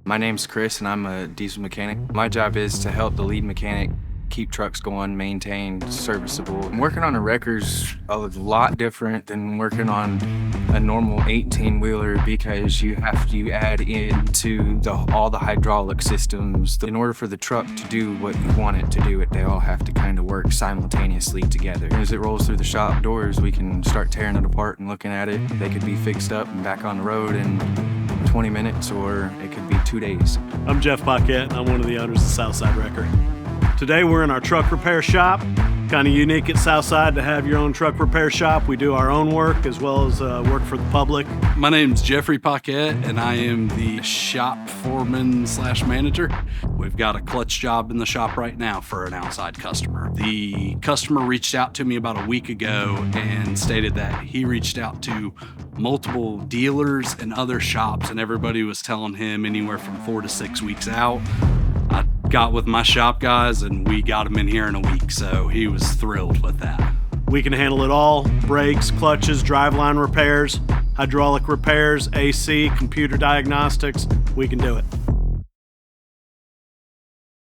My name's Chris and I'm a diesel mechanic. My job is to help the lead mechanic keep trucks going, maintained, serviceable. Working on a wrecker's a lot different than working on a normal 18-wheeler because you have to add into all the hydraulic systems. In order for the truck to do what you want it to do, they all have to kind of work simultaneously together. As it rolls through the shop doors, we can start tearing it apart and looking at it. They could be fixed up and back on the road in 20 minutes, or it could be 2 days. I'm Jeff Poquette, and I'm one of the owners of Southside Wrecker. Today we're in our truck repair shop. Kind of unique at Southside to have your own truck repair shop. We do our own work as well as work for the public. My name's Jeffrey Poquette, and I am the shop foreman / manager. We've got a clutch job in the shop right now for an outside customer. The customer reached out to me about a week ago and stated that he reached out to multiple dealers and other shops, and everybody was telling him anywhere from 4 to 6 weeks out. I got with my shop guys and we got him in here in a week, so he was thrilled with that. We can handle it all: brakes, clutches, driveline repairs, hydraulic repairs, AC, computer diagnostics. We can do it.